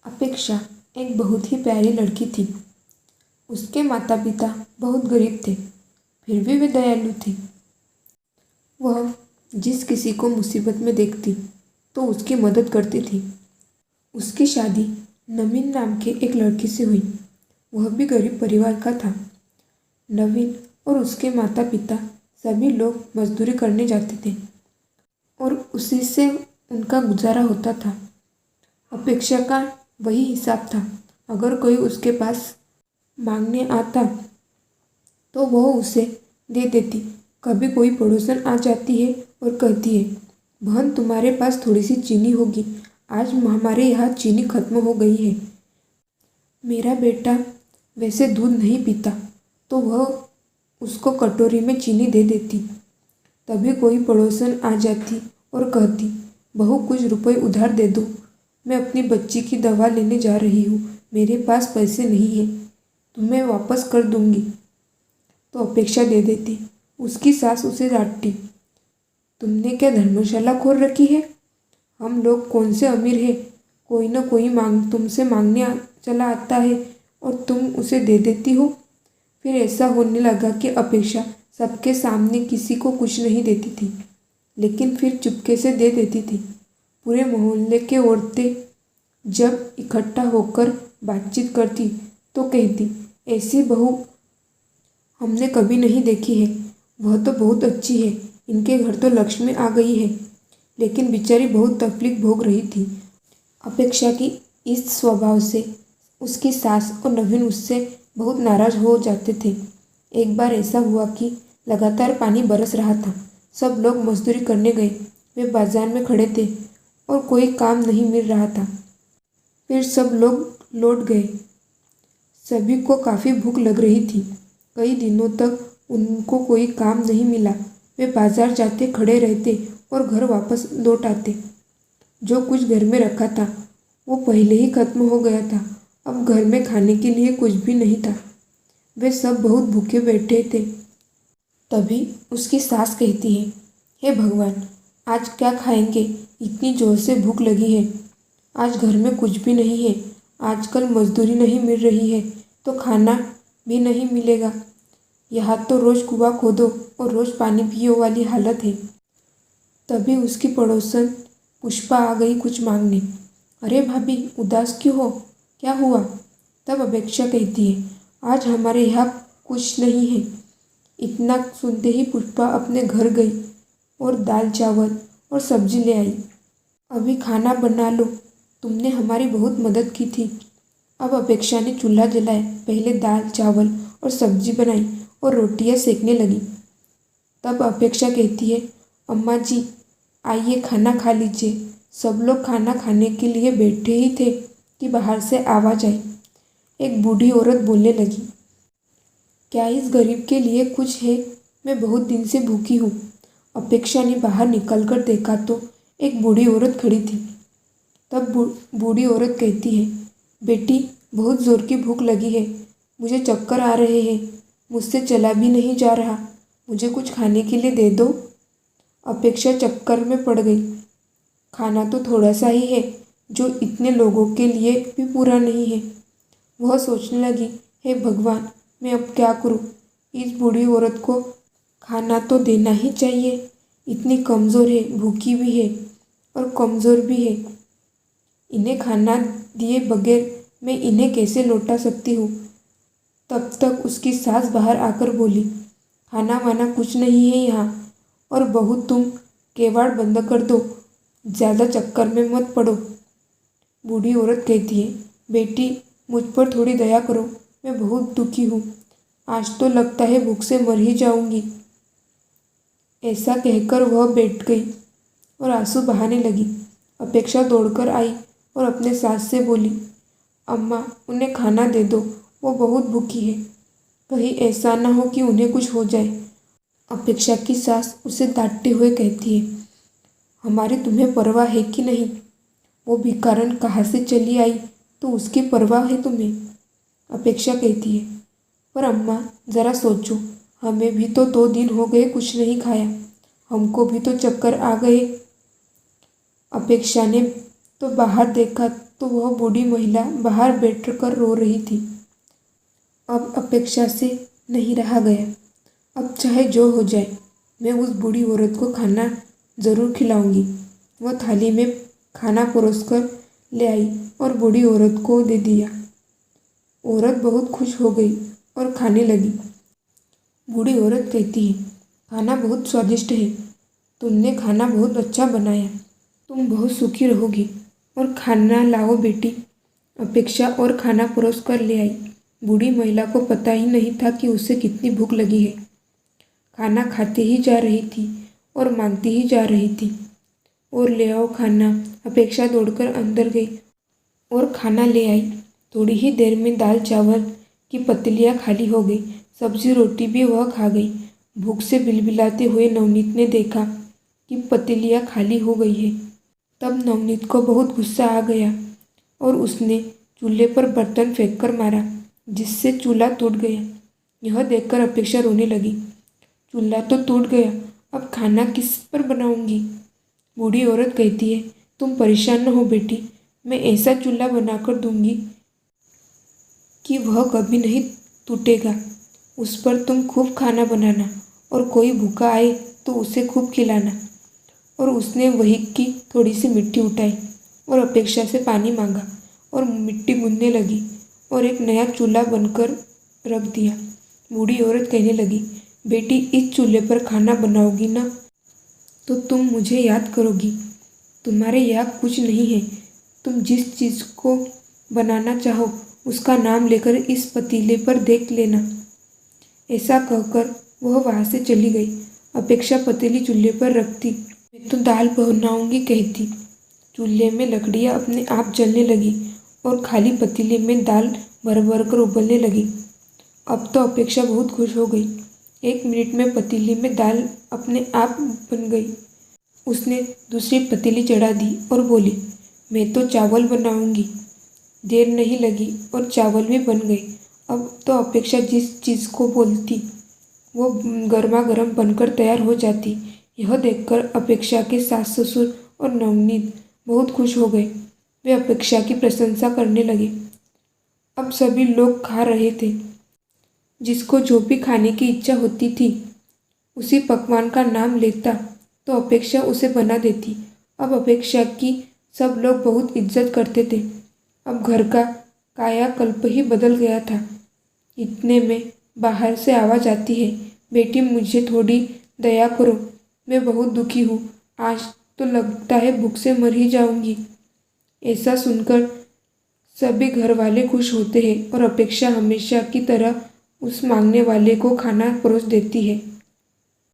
अपेक्षा एक बहुत ही प्यारी लड़की थी। उसके माता पिता बहुत गरीब थे, फिर भी वे दयालु थे। वह जिस किसी को मुसीबत में देखती तो उसकी मदद करती थी। उसकी शादी नवीन नाम के एक लड़के से हुई। वह भी गरीब परिवार का था। नवीन और उसके माता पिता सभी लोग मजदूरी करने जाते थे और उसी से उनका गुजारा होता था। अपेक्षा का वही हिसाब था। अगर कोई उसके पास मांगने आता तो वह उसे दे देती। कभी कोई पड़ोसन आ जाती है और कहती है, बहन तुम्हारे पास थोड़ी सी चीनी होगी, आज हमारे यहाँ चीनी खत्म हो गई है। मेरा बेटा वैसे दूध नहीं पीता, तो वह उसको कटोरी में चीनी दे देती। तभी कोई पड़ोसन आ जाती और कहती, बहू कुछ रुपए उधार दे दो, मैं अपनी बच्ची की दवा लेने जा रही हूँ, मेरे पास पैसे नहीं हैं, तुम्हें वापस कर दूंगी। तो अपेक्षा दे देती। उसकी सास उसे डांटती, तुमने क्या धर्मशाला खोल रखी है? हम लोग कौन से अमीर हैं? कोई न कोई तुमसे मांगने चला आता है और तुम उसे दे देती हो। फिर ऐसा होने लगा कि अपेक्षा सबके सामने किसी को कुछ नहीं देती थी, लेकिन फिर चुपके से दे देती थी। पूरे मोहल्ले के औरतें जब इकट्ठा होकर बातचीत करती तो कहती, ऐसी बहू हमने कभी नहीं देखी है। वह तो बहुत अच्छी है, इनके घर तो लक्ष्मी आ गई है। लेकिन बेचारी बहुत तकलीफ भोग रही थी। अपेक्षा की इस स्वभाव से उसकी सास और नवीन उससे बहुत नाराज हो जाते थे। एक बार ऐसा हुआ कि लगातार पानी बरस रहा था। सब लोग मजदूरी करने गए। वे बाजार में खड़े थे और कोई काम नहीं मिल रहा था। फिर सब लोग लौट गए। सभी को काफ़ी भूख लग रही थी। कई दिनों तक उनको कोई काम नहीं मिला। वे बाजार जाते, खड़े रहते और घर वापस लौट आते। जो कुछ घर में रखा था वो पहले ही खत्म हो गया था। अब घर में खाने के लिए कुछ भी नहीं था। वे सब बहुत भूखे बैठे थे। तभी उसकी सास कहती है, हे भगवान, आज क्या खाएंगे? इतनी जोर से भूख लगी है। आज घर में कुछ भी नहीं है। आजकल मजदूरी नहीं मिल रही है तो खाना भी नहीं मिलेगा। यहाँ तो रोज़ कुआं खोदो और रोज़ पानी पियो वाली हालत है। तभी उसकी पड़ोसन पुष्पा आ गई कुछ मांगने। अरे भाभी, उदास क्यों हो? क्या हुआ? तब अपेक्षा कहती है, आज हमारे यहाँ कुछ नहीं है। इतना सुनते ही पुष्पा अपने घर गई और दाल चावल और सब्जी ले आई। अभी खाना बना लो, तुमने हमारी बहुत मदद की थी। अब अपेक्षा ने चूल्हा जलाया। पहले दाल चावल और सब्जी बनाई और रोटियां सेकने लगी। तब अपेक्षा कहती है, अम्मा जी आइए खाना खा लीजिए। सब लोग खाना खाने के लिए बैठे ही थे कि बाहर से आवाज़ आई। एक बूढ़ी औरत बोलने लगी, क्या इस गरीब के लिए कुछ है? मैं बहुत दिन से भूखी हूँ। अपेक्षा ने बाहर निकलकर देखा तो एक बूढ़ी औरत खड़ी थी। तब बूढ़ी औरत कहती है, बेटी बहुत ज़ोर की भूख लगी है, मुझे चक्कर आ रहे हैं, मुझसे चला भी नहीं जा रहा, मुझे कुछ खाने के लिए दे दो। अपेक्षा चक्कर में पड़ गई। खाना तो थोड़ा सा ही है जो इतने लोगों के लिए भी पूरा नहीं है। वह सोचने लगी, हे भगवान, मैं अब क्या करूं? इस बूढ़ी औरत को खाना तो देना ही चाहिए। इतनी कमज़ोर है, भूखी भी है और कमज़ोर भी है। इन्हें खाना दिए बगैर मैं इन्हें कैसे लौटा सकती हूँ? तब तक उसकी सास बाहर आकर बोली, खाना वाना कुछ नहीं है यहाँ, और बहू तुम केवाड़ बंद कर दो, ज़्यादा चक्कर में मत पड़ो। बूढ़ी औरत कहती है, बेटी मुझ पर थोड़ी दया करो, मैं बहुत दुखी हूँ, आज तो लगता है भूख से मर ही जाऊंगी। ऐसा कहकर वह बैठ गई और आंसू बहाने लगी। अपेक्षा दौड़कर आई और अपने सास से बोली, अम्मा उन्हें खाना दे दो, वो बहुत भूखी है, कहीं ऐसा ना हो कि उन्हें कुछ हो जाए। अपेक्षा की सास उसे डांटते हुए कहती है, हमारी तुम्हें परवाह है कि नहीं? वो भिखारन कहाँ से चली आई तो उसकी परवाह है तुम्हें? अपेक्षा कहती है, पर अम्मा ज़रा सोचो, हमें भी तो 2 दिन हो गए कुछ नहीं खाया, हमको भी तो चक्कर आ गए। अपेक्षा ने तो बाहर देखा तो वह बूढ़ी महिला बाहर बैठकर रो रही थी। अब अपेक्षा से नहीं रहा गया। अब चाहे जो हो जाए, मैं उस बूढ़ी औरत को खाना ज़रूर खिलाऊंगी। वह थाली में खाना परोसकर ले आई और बूढ़ी औरत को दे दिया। औरत बहुत खुश हो गई और खाने लगी। बूढ़ी औरत कहती है, खाना बहुत स्वादिष्ट है। तुमने खाना बहुत अच्छा बनाया। तुम बहुत सुखी रहोगी। और खाना लाओ बेटी। अपेक्षा और खाना परोस कर ले आई। बूढ़ी महिला को पता ही नहीं था कि उसे कितनी भूख लगी है। खाना खाते ही जा रही थी और मांगती ही जा रही थी। और ले आओ खाना। अपेक्षा दौड़कर अंदर गई और खाना ले आई। थोड़ी ही देर में दाल चावल की पतीलियाँ खाली हो गई। सब्जी रोटी भी वह खा गई। भूख से बिलबिलाते हुए नवनीत ने देखा कि पतीलियाँ खाली हो गई है। तब नवनीत को बहुत गुस्सा आ गया और उसने चूल्हे पर बर्तन फेंक कर मारा, जिससे चूल्हा टूट गया। यह देखकर अपेक्षा रोने लगी। चूल्हा तो टूट गया, अब खाना किस पर बनाऊंगी? बूढ़ी औरत कहती है, तुम परेशान न हो बेटी, मैं ऐसा चूल्हा बनाकर दूंगी कि वह कभी नहीं टूटेगा। उस पर तुम खूब खाना बनाना और कोई भूखा आए तो उसे खूब खिलाना। और उसने वही की थोड़ी सी मिट्टी उठाई और अपेक्षा से पानी मांगा और मिट्टी गूंदने लगी और एक नया चूल्हा बनकर रख दिया। बूढ़ी औरत कहने लगी, बेटी इस चूल्हे पर खाना बनाओगी ना तो तुम मुझे याद करोगी। तुम्हारे यहाँ कुछ नहीं है। तुम जिस चीज़ को बनाना चाहो उसका नाम लेकर इस पतीले पर देख लेना। ऐसा कहकर वह वहाँ से चली गई। अपेक्षा पतीली चूल्हे पर रखती, मैं तो दाल बनाऊंगी कहती। चूल्हे में लकड़ियाँ अपने आप जलने लगी और खाली पतीले में दाल भर भर कर उबलने लगी। अब तो अपेक्षा बहुत खुश हो गई। 1 मिनट में पतीले में दाल अपने आप बन गई। उसने दूसरी पतीली चढ़ा दी और बोली, मैं तो चावल बनाऊंगी। देर नहीं लगी और चावल भी बन गए। अब तो अपेक्षा जिस चीज़ को बोलती वो गर्मा गर्म बनकर तैयार हो जाती। यह देखकर अपेक्षा के सास ससुर और नवनीत बहुत खुश हो गए। वे अपेक्षा की प्रशंसा करने लगे। अब सभी लोग खा रहे थे। जिसको जो भी खाने की इच्छा होती थी उसी पकवान का नाम लेता तो अपेक्षा उसे बना देती। अब अपेक्षा की सब लोग बहुत इज्जत करते थे। अब घर का कायाकल्प ही बदल गया था। इतने में बाहर से आवाज़ आती है, बेटी मुझे थोड़ी दया करो, मैं बहुत दुखी हूँ। आज तो लगता है भूख से मर ही जाऊंगी। ऐसा सुनकर सभी घर वाले खुश होते हैं और अपेक्षा हमेशा की तरह उस मांगने वाले को खाना परोस देती है।